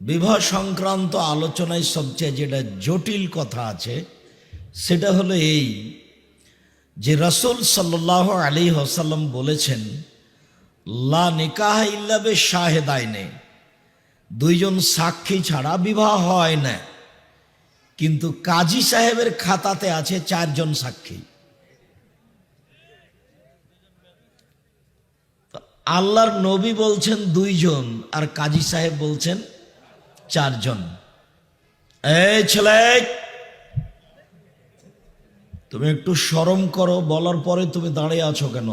বিবাহ সংক্রান্ত আলোচনায় সবচেয়ে যেটা জটিল কথা আছে সেটা হলো এই যে রাসূল সাল্লাল্লাহু আলাইহি ওয়াসাল্লাম বলেছেন, লা নিকাহ ইল্লা বিশাহিদাইনে, দুইজন সাক্ষী ছাড়া বিবাহ হয় না। কিন্তু কাজী সাহেবের খাতাতে আছে 4 জন সাক্ষী। আল্লাহর নবী বলছেন 2 জন আর কাজী সাহেব বলছেন 4 জন। এই ছেলে, তুমি একটু শরম করো, বলার পরে তুমি দাঁড়িয়ে আছো কেন?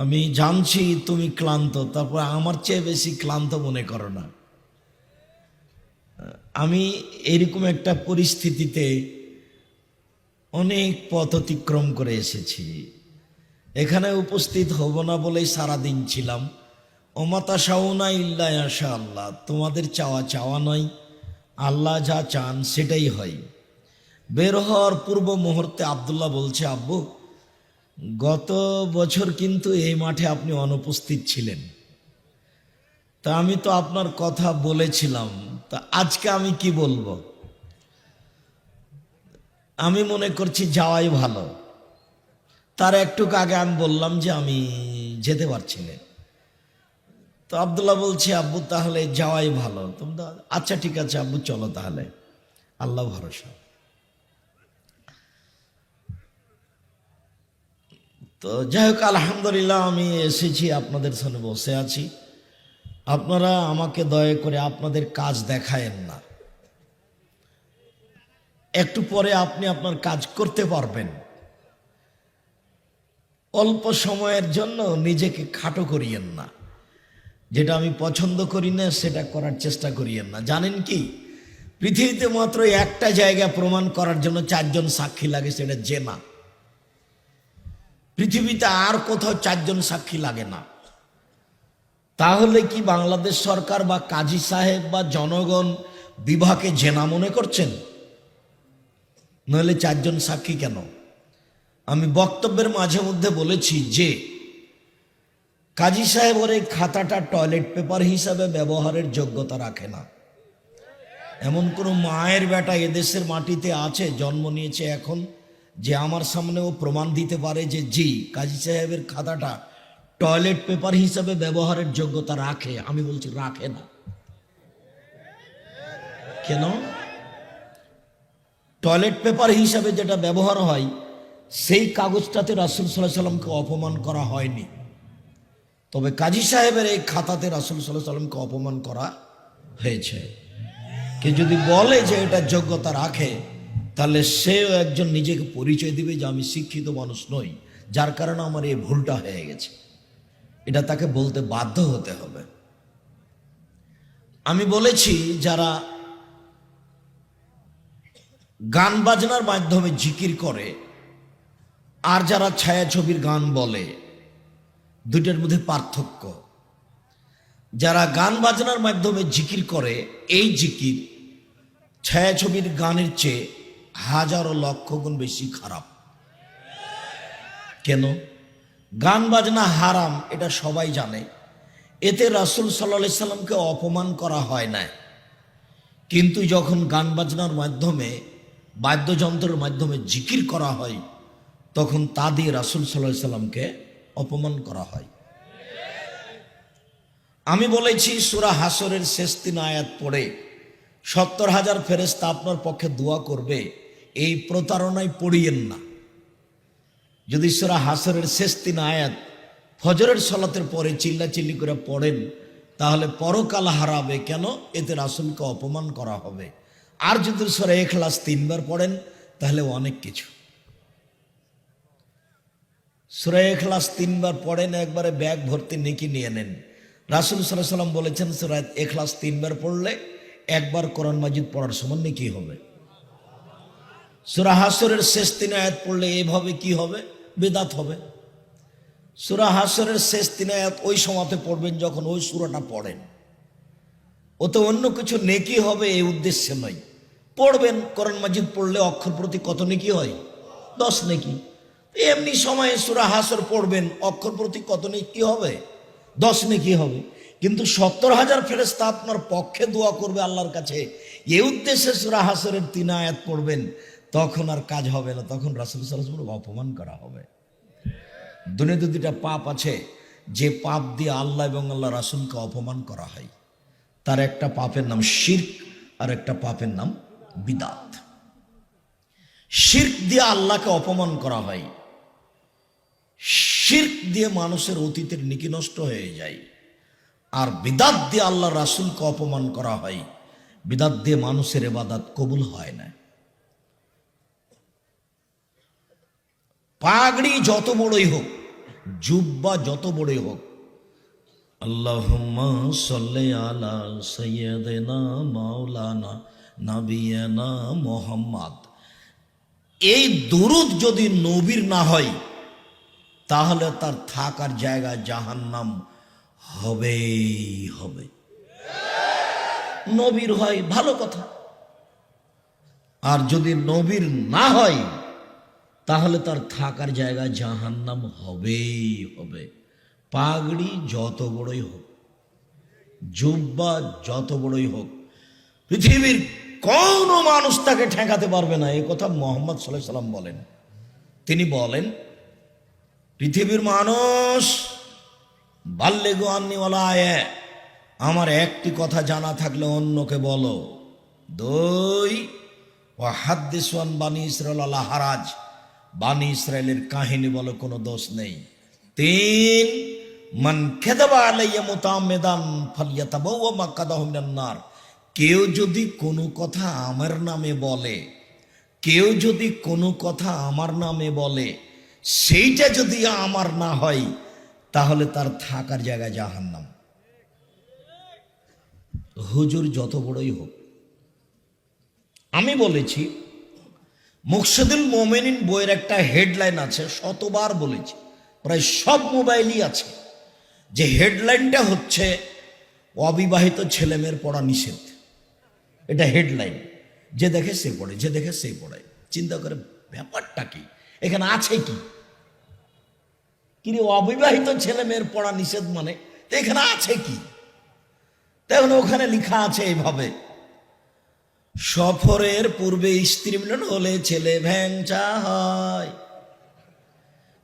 আমি জানছি তুমি ক্লান্ত, তারপর আমার চেয়ে বেশি ক্লান্ত মনে করো না। আমি এরকম একটা পরিস্থিতিতে অনেক পথ অতিক্রম করে এসেছি। এখানে উপস্থিত হব না বলেই সারাদিন ছিলাম। ওমাতা শাউনা ইল্লা ইয়াশা আল্লাহ, তোমাদের চাওয়া চাওয়া নয়, আল্লাহ যা চান সেটাই হয়। বের হওয়ার পূর্ব মুহূর্তে আব্দুল্লাহ বলছে, আব্বু গত বছর কিন্তু এই মাঠে আপনি অনুপস্থিত ছিলেন, তা আমি তো আপনার কথা বলেছিলাম, তা আজকে আমি কি বলবো? আমি মনে করছি যাওয়াই ভালো। তার একটু আগে আমি বললাম যে আমি যেতে পারছি না। তো আব্দুল্লাহ বলছে, আব্বু তাহলে যাওয়াই ভালো। তোমরা আচ্ছা ঠিক আছে আব্বু, চলো তাহলে, আল্লাহ ভরসা। তো যাই হোক, আলহামদুলিল্লাহ আমি এসেছি, আপনাদের সামনে বসে আছি। আপনারা আমাকে দয়া করে আপনাদের কাজ দেখায়েন না। একটু পরে আপনি আপনার কাজ করতে পারবেন। অল্প সময়ের জন্য নিজেকে খাটো করিয়েন না। যেটা আমি পছন্দ করি না সেটা করার চেষ্টা করিয়েন না। জানেন কি, পৃথিবীতে মাত্র একটা জায়গা প্রমাণ করার জন্য 4 জন সাক্ষী লাগে, সেটা জেনা। পৃথিবীতে আর কোথাও 4 জন সাক্ষী লাগে না। তাহলে কি বাংলাদেশ সরকার বা কাজী সাহেব বা জনগণ বিবাহকে জেনা মনে করছেন? নইলে 4 জন সাক্ষী কেন? আমি বক্তব্যের মাঝে মধ্যে বলেছি যে কাজী সাহেবের এই খাতাটা টয়লেট পেপার হিসাবে ব্যবহারের যোগ্যতা রাখে না। এমন কোনো মায়ের বেটা এদেশের মাটিতে আছে, জন্ম নিয়েছে এখন, যে আমার সামনেও প্রমাণ দিতে পারে যে জি কাজী সাহেবের খাতাটা টয়লেট পেপার হিসাবে ব্যবহারের যোগ্যতা রাখে? আমি বলছি রাখে না। কেন? টয়লেট পেপার হিসাবে যেটা ব্যবহার হয় সেই কাগজটাতে রাসূল সাল্লাল্লাহু আলাইহি সাল্লামকে অপমান করা হয়নি, তবে কাজী সাহেবের এই খাতাতে রাসূল সাল্লাল্লাহু আলাইহি সাল্লামকে অপমান করা হয়েছে। কে যদি বলে যে এটা যোগ্যতা রাখে, তাহলে সেও একজন নিজেকে পরিচয় দিবে যে আমি শিক্ষিত মানুষ নই, যার কারণে আমার এই ভুলটা হয়ে গেছে। এটা তাকে বলতে বাধ্য হতে হবে। আমি বলেছি যারা গান বাজনার মাধ্যমে জিকির করে আর যারা ছায়াছবির গান বলে, দুইটার মধ্যে পার্থক্য। যারা গান বাজনার মাধ্যমে জিকির করে, এই জিকির ছায়াছবির গানের চেয়ে হাজারো লক্ষ গুণ বেশি খারাপ। কেন? গান বাজনা হারাম, এটা সবাই জানে। এতে রাসূল সাল্লাল্লাহু আলাইহি সাল্লামকে অপমান করা হয় না। কিন্তু যখন গান বাজনার মাধ্যমে, বাদ্যযন্ত্রের মাধ্যমে জিকির করা হয়, তখন তা দিয়ে রাসূল সাল্লাল্লাহু আলাইহি সাল্লামকে অপমান করা হয়। আমি বলেছি সূরা হাসরের শেষ 3 আয়াত পড়ে 70,000 ফেরেশতা আপনার পক্ষে দোয়া করবে, এই প্রতারণায় পড়িয়েন না। যদি সূরা হাসরের শেষ 3 আয়াত ফজরের সালাতের পরে চিল্লাচিল্লি করে পড়েন, তাহলে পরকাল হারাবে কেন? এতে রাসূলকে অপমান করা হবে। আর যদি সূরা ইখলাস 3 বার পড়েন, তাহলে অনেক কিছু। সূরা ইখলাস 3 বার পড়েন, একবারে ব্যাগ ভর্তি নেকি নিয়ে নেন। রাসূল সাল্লাল্লাহু আলাইহি সাল্লাম বলেছেন সূরা ইখলাস 3 বার পড়লে একবার কোরআন মাজিদ পড়ার সমান নেকি হবে। সূরা হাসরের শেষ 3 আয়াত পড়লে এইভাবে কি হবে? বিদআত হবে। সূরা হাসরের শেষ 3 আয়াত ওই সময়তে পড়বেন যখন ওই সূরাটা পড়েন। ওতে অন্য কিছু নেকি হবে এই উদ্দেশ্যে নয়। পড়বেন, কোরআন মাজিদ পড়লে অক্ষর প্রতি কত নেকি হয়? 10 নেকি। এমনি সময়ে সূরা হাসর পড়বেন, অক্ষর প্রতি কত নেকি হবে? 10 নেকি হবে। কিন্তু 70,000 ফেরেশতা আপনার পক্ষে দোয়া করবে আল্লাহর কাছে, এই উদ্দেশ্যে সূরা হাসরের 3 আয়াত পড়বেন, তখন আর কাজ হবে না, তখন রাসূল সাল্লাল্লাহু আলাইহি ওয়াসাল্লাম অপমান করা হবে। দুনিয়াতে দুটা পাপ আছে, যে পাপ দিয়ে আল্লাহ এবং আল্লাহ রাসূলকে অপমান করা হয়। তার একটা পাপের নাম শিরক, আর একটা পাপের নাম বিদআত। শিরক দিয়ে আল্লাহকে অপমান করা হয়, শিরক দিয়ে মানুষের অতীতের নেকি নষ্ট হয়ে যায়। আর বিদআত দিয়ে আল্লাহ রাসূলকে অপমান করা হয়, বিদআত দিয়ে মানুষের ইবাদত কবুল হয় না। পাগড়ি যত বড়ই হোক, জুব্বা যত বড়ই হোক, আল্লাহুম্মা সাল্লি আলা সাইয়্যিদিনা মাওলানা নাবিয়ানা মুহাম্মদ, এই দুরূদ যদি নবীর না হয় তাহলে তার থাকার জায়গা জাহান্নাম হবেই হবে। নবীর হয় ভালো কথা, আর যদি নবীর না হয় তাহলে তার থাকার জায়গা জাহান্নাম হবেই হবে। পাগড়ি যত বড়ই হোক, জুব্বা যত বড়ই হোক, পৃথিবীর কোন মানুষ তাকে ঠেকাতে পারবে না, এই কথা মুহাম্মদ সাল্লাল্লাহু আলাইহি সাল্লাম বলেন। তিনি বলেন, পৃথিবীর মানুষ বাল্লিগু আন্নী ওয়ালা আয়া, আমার একটি কথা জানা থাকলে অন্যকে বলো। 2, ওয়া হাদ্দিসু আন বানি ইসরাঈল আলা হারাজ, বানি ইসরায়েলের কাহিনী বলো, কোনো দোষ নেই। 3, মান কাযাবা আলাইয়া মুতাআম্মিদান ফালইয়াতাবাওয়া মাকআদাহু মিনান নার, কেউ যদি কোনো কথা আমার নামে বলে, কেউ যদি কোনো কথা আমার নামে বলে, সেইটা যদি আমার না হয় তাহলে তার থাকার জায়গা জাহান্নাম। হুজুর যত বড়ই হোক, আমি বলেছি মুকশিদুল মুমিনিন বইয়ের একটা হেডলাইন আছে, শতবার বলেছি, প্রায় সব মোবাইলই আছে, যে হেডলাইনটা হচ্ছে অবিবাহিত ছেলেমেয়ের পড়া নিষেধ। এটা হেডলাইন, যে দেখে সে পড়ে, যে দেখে সে পড়ে। চিন্তা করে ব্যাপারটা কি, এখানে আছে কি? অবিবাহিত ছেলে মেয়ের পড়া নিষেধ মানে, তো এখানে আছে কি? তখন ওখানে লেখা আছে এইভাবে, সফরের পূর্বে স্ত্রী মিলন হলে ছেলে ভ্যাংচা হয়,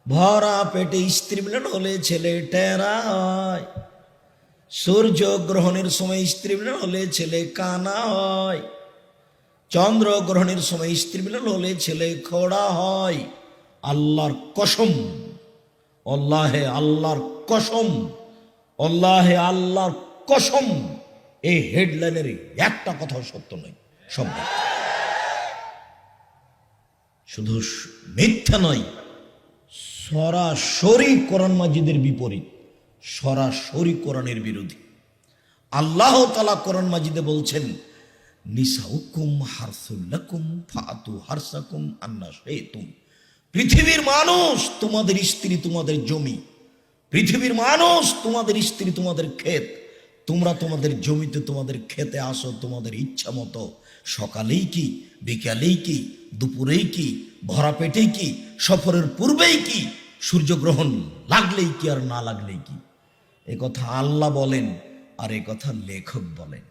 ভরা পেটে স্ত্রী মিলন হলে ছেলে টেরা হয়, সূর্য গ্রহণের সময় স্ত্রী মিলন হলে ছেলে কানা হয়, চন্দ্র গ্রহণের সময় স্ত্রী মিলন হলে ছেলে খোড়া হয়। আল্লাহর কসম, আল্লাহে আল্লাহর কসম, আল্লাহে আল্লাহর কসম, এই হেডলাইনের একটা কথাও সত্য নয়, সব মিথ্যা। শুধু মিথ্যা নয়, সরাসরি কোরআন মাজিদের বিপরীত, সরাসরি কোরআনের বিরোধী। আল্লাহ তাআলা কোরআন মাজিদে বলছেন, নিসাউকুম হারসুল লাকুম ফাতু হারসাকুম আন্না শাইতুম, পৃথিবীর মানুষ তোমাদের স্ত্রী তোমাদের জমি, পৃথিবীর মানুষ তোমাদের স্ত্রী তোমাদের ক্ষেত, তোমরা তোমাদের জমিতে তোমাদের খেতে আসো তোমাদের ইচ্ছা মতো, সকালেই কি, বিকালেই কি, দুপুরেই কি, ভরা পেটেই কি, সফরের পূর্বেই কি, সূর্যগ্রহণ লাগলেই কি আর না লাগলেই কি। এ কথা আল্লাহ বলেন, আর এ কথা লেখক বলেন।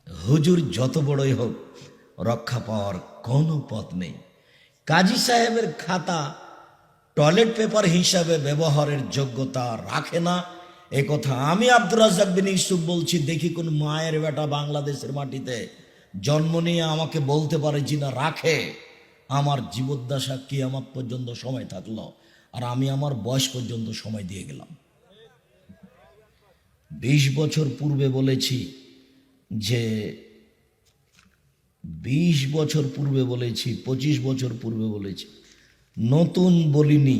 হুজুর যত বড়ই হোক, রক্ষা পাওয়ার কোনো পথ নেই। কাজী সাহেবের খাতা টয়লেট পেপার হিসাবে ব্যবহারের যোগ্যতা রাখে না, এ কথা আমি আব্দুর রাজ্জাক বিন ইউসুফ বলছি। দেখি কোন মায়ের বেটা বাংলাদেশের মাটিতে জন্ম নিয়ে আমাকে বলতে পারে জিনা রাখে। আমার জীবদ্দশা কিয়ামত পর্যন্ত সময় থাকলো, আর আমি আমার বয়স পর্যন্ত সময় দিয়ে গেলাম। 20 বছর পূর্বে বলেছি যে 20 বছর পূর্বে বলেছি, 25 বছর পূর্বে বলেছি, নতুন বলিনি,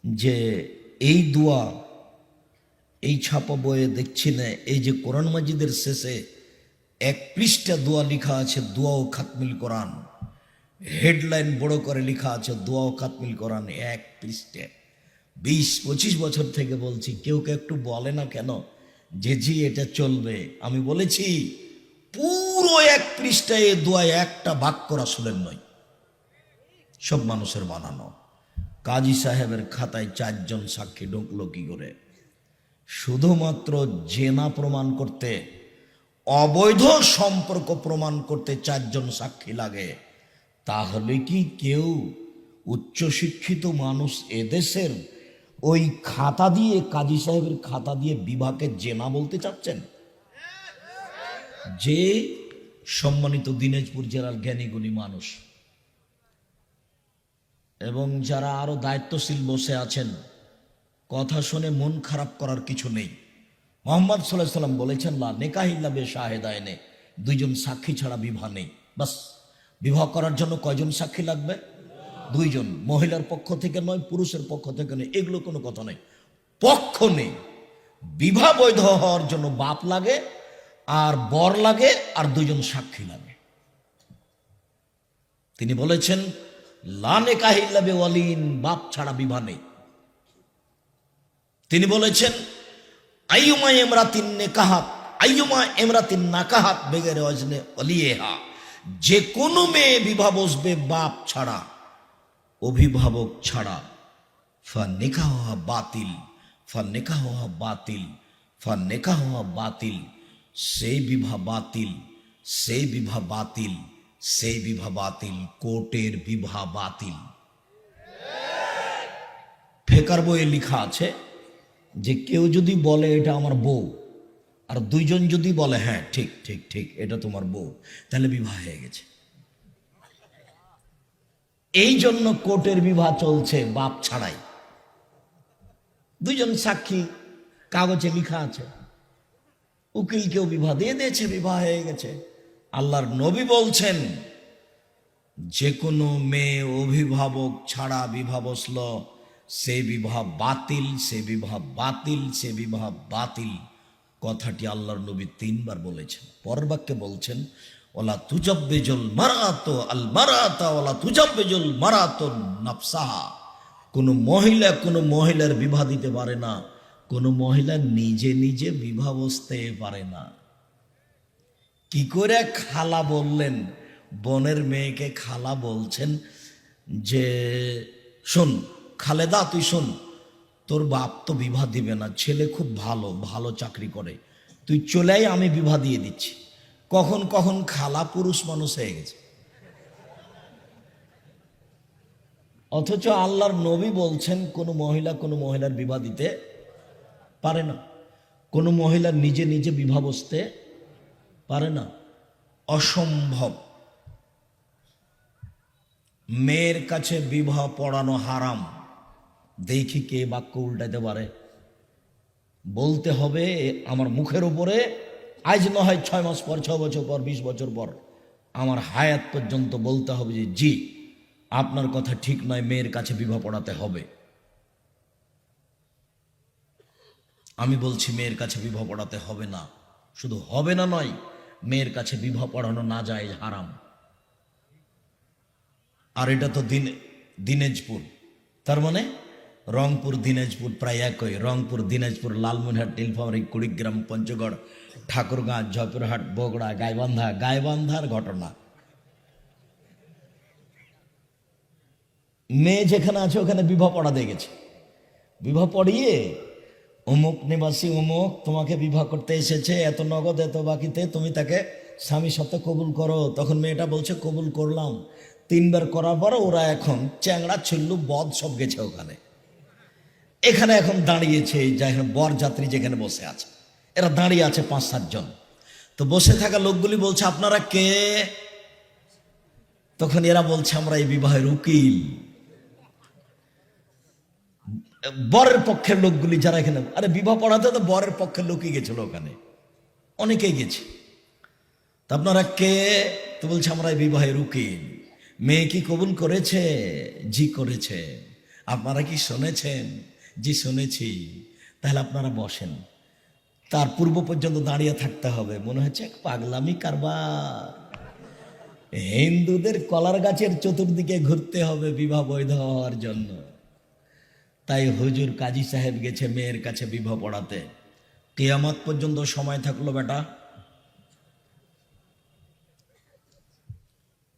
যে এই দোয়া এই ছাপা বইয়ে দেখছি না, এই যে কোরআন মাজিদের শেষে 1 পৃষ্ঠা দোয়া লেখা আছে, দোয়া ও খাতমিল কোরআন, হেডলাইন বড় করে লেখা আছে দোয়া ও খাতমিল কোরআন 1 পৃষ্ঠা। 20-25 বছর থেকে বলছি, কেউ কেউ একটু বলে না কেন যে জি এটা চলবে। আমি বলেছি পুরো 1 পৃষ্ঠায় এ দোয়ায় একটা বাক্য রাসূলের নয়, সব মানুষের বানানো। কাজী সাহেবের খাতায় 4 জন সাক্ষী ঢুকলো কি করে? শুধুমাত্র জেনা প্রমাণ করতে, অবৈধ সম্পর্ক প্রমাণ করতে 4 জন সাক্ষী লাগে, তাহলে কি কেউ উচ্চশিক্ষিত মানুষ এদেশের ওই খাতা দিয়ে, কাজী সাহেবের খাতা দিয়ে বিবাহকে জেনা বলতে চাচ্ছেন? যে সম্মানিত দিনাজপুর জেলার জ্ঞানীগুণী মানুষ এবং যারা আরো দায়িত্বশীল বসে আছেন, কথা শুনে মন খারাপ করার কিছু নেই। মোহাম্মদ সাল্লাল্লাহু আলাইহি সাল্লাম বলেছেন, লা নিকাহ ইল্লা বিশাহিদাইনে, 2 জন সাক্ষী ছাড়া বিবাহ নেই। বাস, বিবাহ করার জন্য কয়জন সাক্ষী লাগবে? 2 জন। মহিলার পক্ষ থেকে নয়, পুরুষের পক্ষ থেকে নয়, এগুলো কোনো কথা নেই, পক্ষ নেই। বিবাহ বৈধ হওয়ার জন্য বাপ লাগে, আর বর লাগে, আর 2 জন সাক্ষী লাগে। তিনি বলেছেন, লা নিকাহ ইল্লা বিওয়ালিন, বাপ ছাড়া বিবাহ নেই। তিনি বলেছেন, আইয়ুমা ইমরাতিন নিকাহাত, আইয়ুমা ইমরাতিন নাকাহাত বেগের ওয়াজনে ওলিয়েহা, যে কোনো মেয়ে বিবাহ বসবে বাপ ছাড়া, অভিভাবক ছাড়া, ফা নিকাহা বাতিল, ফা নিকাহা বাতিল, ফা নিকাহা বাতিল, সেই বিবাহ বাতিল, সেই বিবাহ বাতিল, সেই বিবাহ বাতিল, কোর্টের বিবাহ বাতিল। ফেকার বইয়ে লেখা আছে যে কেউ যদি বলে এটা আমার বউ, আর 2 জন যদি বলে হ্যাঁ ঠিক ঠিক ঠিক এটা তোমার বউ, তাহলে বিবাহ হয়ে গেছে। এই জন্য কোর্টের বিবাহ চলছে বাপ ছাড়াই। 2 জন সাক্ষী, কাগজে লেখা আছে, উকিলকেও বিবাহ দিয়ে দিয়েছে, বিবাহ হয়ে গেছে। আল্লাহর নবী বলছেন, যে কোনো মেয়ে অভিভাবক ছাড়া বিবাহ বসল, সে বিবাহ বাতিল, সে বিবাহ বাতিল, সে বিবাহ বাতিল। কথাটি আল্লাহর নবী 3 বার বলেছেন। পরের বাক্যে বলছেন, ওলা তুজাব্বিজুল মারাতু আল মারাতা ওলা তুজাব্বিজুল মারাতু নাফসাহা, কোনো মহিলা কোনো মহিলার বিবাহ দিতে পারে না, কোনো মহিলা নিজে নিজে বিবাহ বসতে পারে না। কি করে খালা বললেন? বোনের মেয়েকে খালা বলছেন যে শোন খালেদা, তুই শোন, তোর বাপ তো বিবাহ দিবে না, ছেলে খুব ভালো, ভালো চাকরি করে, তুই চলে আয়, আমি বিবাহ দিয়ে দিচ্ছি। কখন কখন খালা পুরুষ মানুষ হয়ে গেছে। অথচ আল্লাহর নবী বলছেন কোনো মহিলা কোনো মহিলার বিবাহ দিতে পারে না, কোনো মহিলা নিজে নিজে বিবাহ বসতে পারে না, অসম্ভব। মেয়ের কাছে বিবাহ পড়ানো হারাম। দেখি কে বাক্য উল্টাতে পারে। বলতে হবে আমার মুখের উপরে, আজ না হয় 6 মাস পর, 6 বছর পর, 20 বছর পর, আমার হায়াত পর্যন্ত বলতে হবে যে জি আপনার কথা ঠিক নয়, মেয়ের কাছে বিবাহ পড়াতে হবে। আমি বলছি মেয়ের কাছে বিবাহ পড়াতে হবে না, শুধু হবে না নয়, মেয়ের কাছে বিবাহ পড়ানো না যায়, হারাম। আর এটা তো দিনাজপুর, তার মানে রংপুর দিনাজপুর প্রায় একই। রংপুর দিনাজপুর লালমনিরহাট নীলফামারী কুড়িগ্রাম পঞ্চগড় ঠাকুরগাঁ জয়পুরহাট বগুড়া গাইবান্ধার ঘটনা। মেয়ে যেখানে আছে ওখানে বিবাহ পড়াতে গেছে, বিবাহ পড়িয়ে অমুক নিবাসী অমুক তোমাকে বিবাহ করতে এসেছে, এত নগদ এত বাকিতে, তুমি তাকে স্বামী সত্ত্বে কবুল করো। তখন মেয়েটা বলছে কবুল করলাম। 3 বার করার পর ওরা এখন চ্যাংড়া ছিল্লু বদ সব গেছে ওখানে। এখানে এখন দাঁড়িয়েছে, যেখানে বর যাত্রী যেখানে বসে আছে, এরা দাঁড়িয়ে আছে 5-7 জন। তো বসে থাকা লোকগুলি বলছে আপনারা কে? তখন এরা বলছে আমরা এই বিবাহের উকিল। বরের পক্ষের লোকগুলি যারা এখানে, আরে বিবাহ পড়াতে তো বরের পক্ষের লোকই গেছিল ওখানে, অনেকেই গেছে। তা আপনারা কে? তো বলছে আমরা এই বিবাহের উকিল। মেয়ে কি কবুল করেছে? জি করেছে। আপনারা কি শুনেছেন? জি শুনেছি। তাহলে আপনারা বসেন। তার পূর্ব পর্যন্ত দাঁড়িয়ে থাকতে হবে, মনে হচ্ছে এক পাগলামি কারবার। হিন্দুদের কলার গাছের চতুর্দিকে ঘুরতে হবে বিবাহ বৈধ হওয়ার জন্য। তাই হুজুর কাজী সাহেব গেছে মেয়ের কাছে বিবাহ পড়াতে। কিয়ামত পর্যন্ত সময় থাকলো বেটা,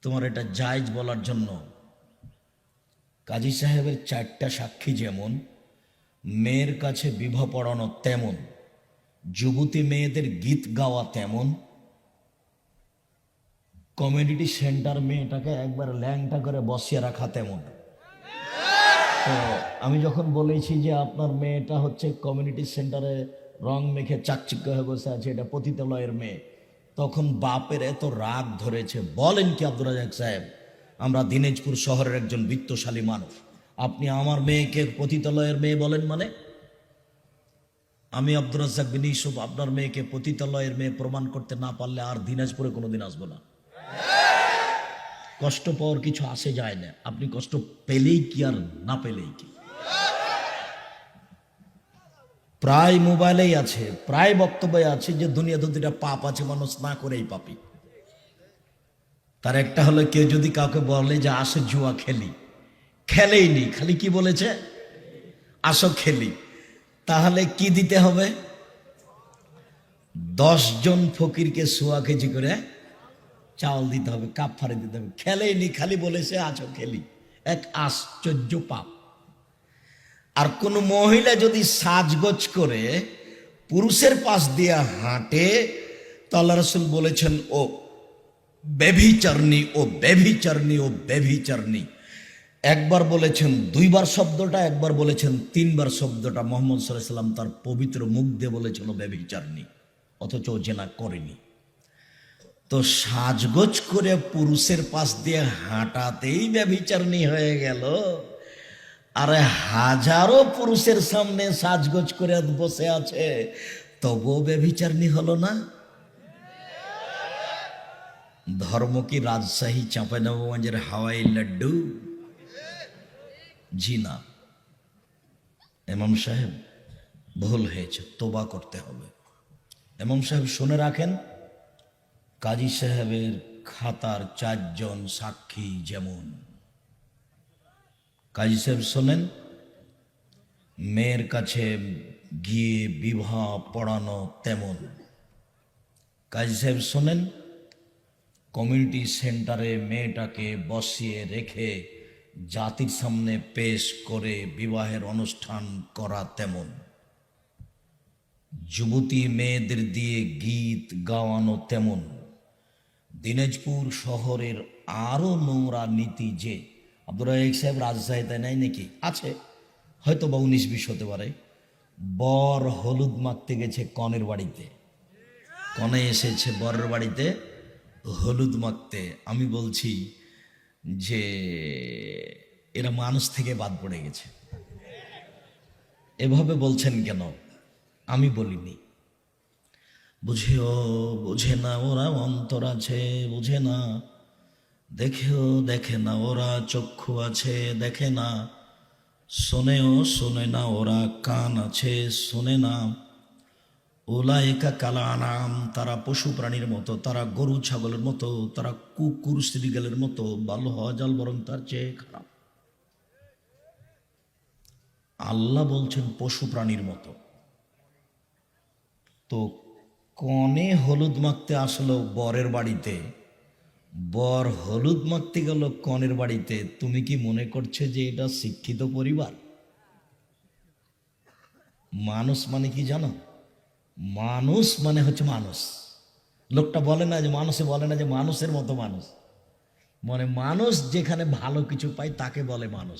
তোমার এটা জায়েজ বলার জন্য। কাজী সাহেবের 4টা সাক্ষী যেমন, মেয়ের কাছে বিবাহ পড়ানো তেমন, যুবতী মেয়েদের গীত গাওয়া তেমন, কমিউনিটি সেন্টার মেয়েটাকে একবার ল্যাংটা করে বসিয়ে রাখা তেমন। তো আমি যখন বলেছি যে আপনার মেয়েটা হচ্ছে কমিউনিটি সেন্টারে রং মেখে চাকচিক্য হয়ে বসে আছে, এটা পতিতালয়ের মেয়ে, তখন বাপের এত রাগ ধরেছে। বলেন কি আব্দুর রাজাক সাহেব, আমরা দিনাজপুর শহরের একজন বিত্তশালী মানুষ, আপনি আমার মেয়েকে পতিতালয়ের মেয়ে বলেন? মানে আমি আব্দুর রাজ্জাক বিন ইউসুফ আপনার মেয়েকে পতিতালয়ের মেয়ে প্রমাণ করতে না পারলে আর দিনাজপুরে কোনোদিন আসবো না। কষ্ট পাওয়ার কিছু আসে যায় না, আপনি কষ্ট পেলেই কি আর না পেলেই কি। প্রায় মোবাইলেই আছে, প্রায় বক্তব্যে আছে যে দুনিয়াতে দুটা পাপ আছে, মানুষ না করেই পাপী। তার একটা হলো কেউ যদি কাউকে বলে যে আসো জুয়া খেলি, খেলেই নি, খালি কি বলেছে আসো খেলি, তাহলে কি দিতে হবে? 10 জন ফকিরকে সোয়া কেজি করে চাউল দিতে হবে, কাপ ফারে দিতে হবে। খেলেই নি, খালি বলেছে আছো খেলি, এক আশ্চর্য পাপ। আর কোন মহিলা যদি সাজগোজ করে পুরুষের পাশ দিয়ে হাঁটে, তো আল্লাহ রাসূল বলেছেন ও ব্যভিচারিণী, ও ব্যভিচারিণী, ও ব্যভিচারিণী। একবার বলেছেন 2 বার শব্দটা, একবার বলেছেন 3 বার শব্দটা। মুহাম্মদ সাল্লাল্লাহু আলাইহি ওয়াসাল্লাম তার পবিত্র মুখ দিয়ে বলেছেন ও ব্যভিচারিণী, অথচ ও জেনা করেনি। তো সাজগোজ করে পুরুষের পাশ দিয়ে হাঁটাতেই ব্যভিচারিণী হয়ে গেল, আরে হাজারো পুরুষের সামনে সাজগোজ করে বসে আছে, তবুও ব্যভিচারিণী হলো না। ধর্ম কি রাজশাহী চাঁপাইনবাবগঞ্জের হাওয়াই লাড্ডু? জি না। ইমাম সাহেব ভুল হয়েছে, তোবা করতে হবে। ইমাম সাহেব শুনে রাখেন, কাজী সাহেবের খাতার 4 জন সাক্ষী যেমন, কাজী সাহেব শোনেন, মেয়ের কাছে গিয়ে বিবাহ পড়ানো তেমন। কাজী সাহেব শোনেন, কমিউনিটি সেন্টারে মেয়েটাকে বসিয়ে রেখে জাতির সামনে পেশ করে বিবাহের অনুষ্ঠান করা তেমন। যুবতী মেয়েদের দিয়ে গীত গাওয়ানো তেমন। দিনাজপুর শহরের আরো নোংরা নীতি যে, আব্দুর রাজ্জাক সাহেব রাজশাহীতে নাই নাকি? আছে, হয়তো বা 19-20 হতে পারে। বর হলুদ মাখতে গেছে কনের বাড়িতে, কনে এসেছে বরের বাড়িতে হলুদ মাখতে। আমি বলছি যে এরা মানুষ থেকে বাদ পড়ে গেছে। এভাবে বলছেন কেন? আমি বলিনি। বুঝেও বুঝে না ওরা, অন্তর আছে বুঝে না, দেখেও দেখে না ওরা, চক্ষু আছে দেখে না, শোনেও শোনে না ওরা, কান আছে শোনে না। উলাইকা কালা আনাম, তারা পশু প্রাণীর মতো, তারা গরু ছাগলের মতো, তারা কুকুর শ্রীগালের মতো, ভালো হওয়া জাল বরং তার চেয়ে খারাপ। আল্লাহ বলছেন পশু প্রাণীর মতো। তো কনে হলুদ মাখতে আসলো বরের বাড়িতে, বর হলুদ মাখতে গেল কনের বাড়িতে, তুমি কি মনে করছে যে এটা শিক্ষিত পরিবার? মানুষ মানে কি জানো? মানুষ মানে হচ্ছে মানুষ। লোকটা বলে না যে মানুষে, বলে না যে মানুষের মতো মানুষ, মানে মানুষ যেখানে ভালো কিছু পায় তাকে বলে মানুষ।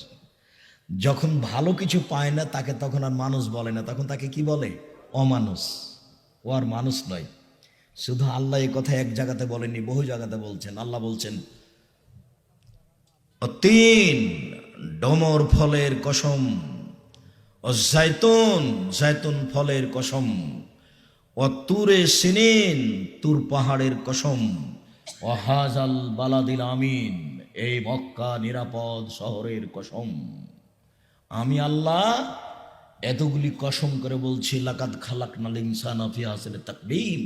যখন ভালো কিছু পায় না তাকে তখন আর মানুষ বলে না, তখন তাকে কি বলে? অমানুষ। ও আর মানুষ নয়। শুধু আল্লাহ এই কথা এক জায়গাতে বলেনি, বহু জায়গাতে বলছেন। আল্লাহ বলছেন তিন ডমর ফলের কসম, ও জায়তুন, জায়তুন ফলের কসম, ও তুরে সিনিন, তুর পাহাড়ের কসম, ও হাজাল বালাদিল আমিন, এই মক্কা নিরাপদ শহরের কসম। আমি আল্লাহ এতগুলি কসম করে বলছি, লাকাদ খালাকনাল ইনসানা ফি আহসানি তাকবীম,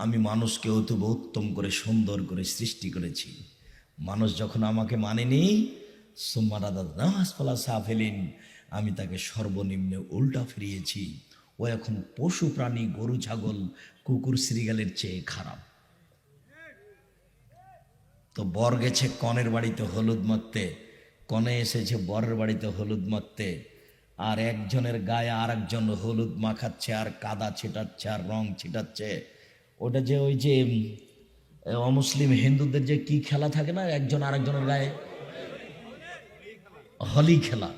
আমি মানুষকে অতীব উত্তম করে সুন্দর করে সৃষ্টি করেছি। মানুষ যখন আমাকে মানেনি, সুম্মা রাদাদনাহু আসফালা সাফিলিন, আমি তাকে সর্বনিম্নে উল্টা ফিরিয়েছি। ও এখন পশু প্রাণী, গরু ছাগল, কুকুর শ্রীগালের চেয়ে খারাপ। তো বর গেছে কনের বাড়িতে হলুদ মাখতে, কনে এসেছে বরের বাড়িতে হলুদ মাখতে। আর একজনের গায়ে আর একজন হলুদ মাখাচ্ছে আর কাদা ছিটাচ্ছে আর রং ছিটাচ্ছে। ওটা যে ওই যে অমুসলিম হিন্দুদের যে কি খেলা থাকে না, একজন আরেকজনের গায়ে হোলি খেলা।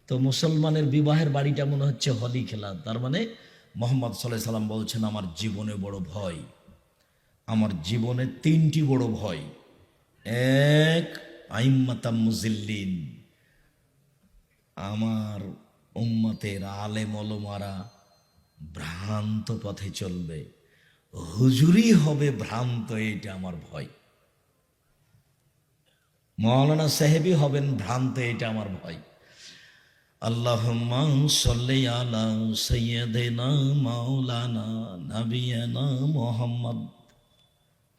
তো মুসলমানের বিবাহের বাড়িটা মনে হচ্ছে হোলি খেলা। তার মানে মোহাম্মদ সাল্লাল্লাহু আলাইহি সাল্লাম বলছেন, আমার জীবনে বড় ভয়, আমার জীবনে তিনটি বড় ভয়। এক, আইম্মাতাম মুজিল্লিন, আমার উম্মতের আলেম ওলামারা ভ্রান্ত পথে চলবে, হুজুরি হবে ভ্রান্ত, এইটা আমার ভয়। মাওলানা সাহেবই হবেন ভ্রান্ত, এটা আমার ভয়। আল্লাহুম্মা সাল্লি আলা সাইয়্যিদিনা মাওলানা নাবিয়ানা মুহাম্মদ।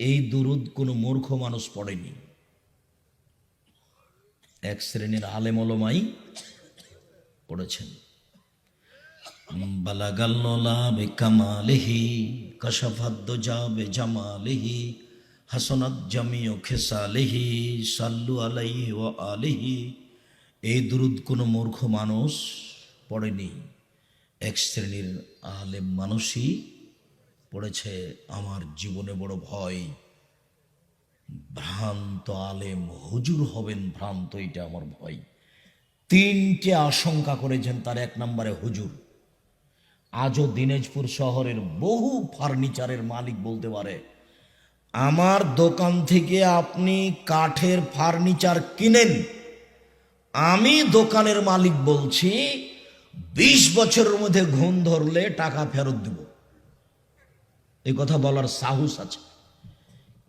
এই দুরুদ কোনো মূর্খ মানুষ পড়েনি, এক শ্রেণীর আলেম ওলামাই পড়েছেন। বালাগাল্লা বিকামালিহি কাশাফাদ্দুজা বিজামালিহি হাসানাত জামিউ খিসালিহি সাল্লু আলাইহি ওয়া আলিহি। এই দুরুদ কোনো মূর্খ মানুষ পড়েনি, এক শ্রেণীর আলেম মানুষই পড়েছে। আমার জীবনে বড় ভয়, ভ্রান্ত আলেম হুজুর হবেন ভ্রান্ত, এটা আমার ভয়। তিনটে আশঙ্কা করেছেন, তার এক নম্বরে হুজুর। আজও দিনাজপুর শহরের বহু ফার্নিচারের মালিক বলতে পারে, আমার দোকান থেকে আপনি কাঠের ফার্নিচার কিনেন, আমি দোকানের মালিক বলছি 20 বছরের মধ্যে ঘুণ ধরলে টাকা ফেরত দেব। এই কথা বলার সাহস আছে।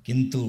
কিন্তু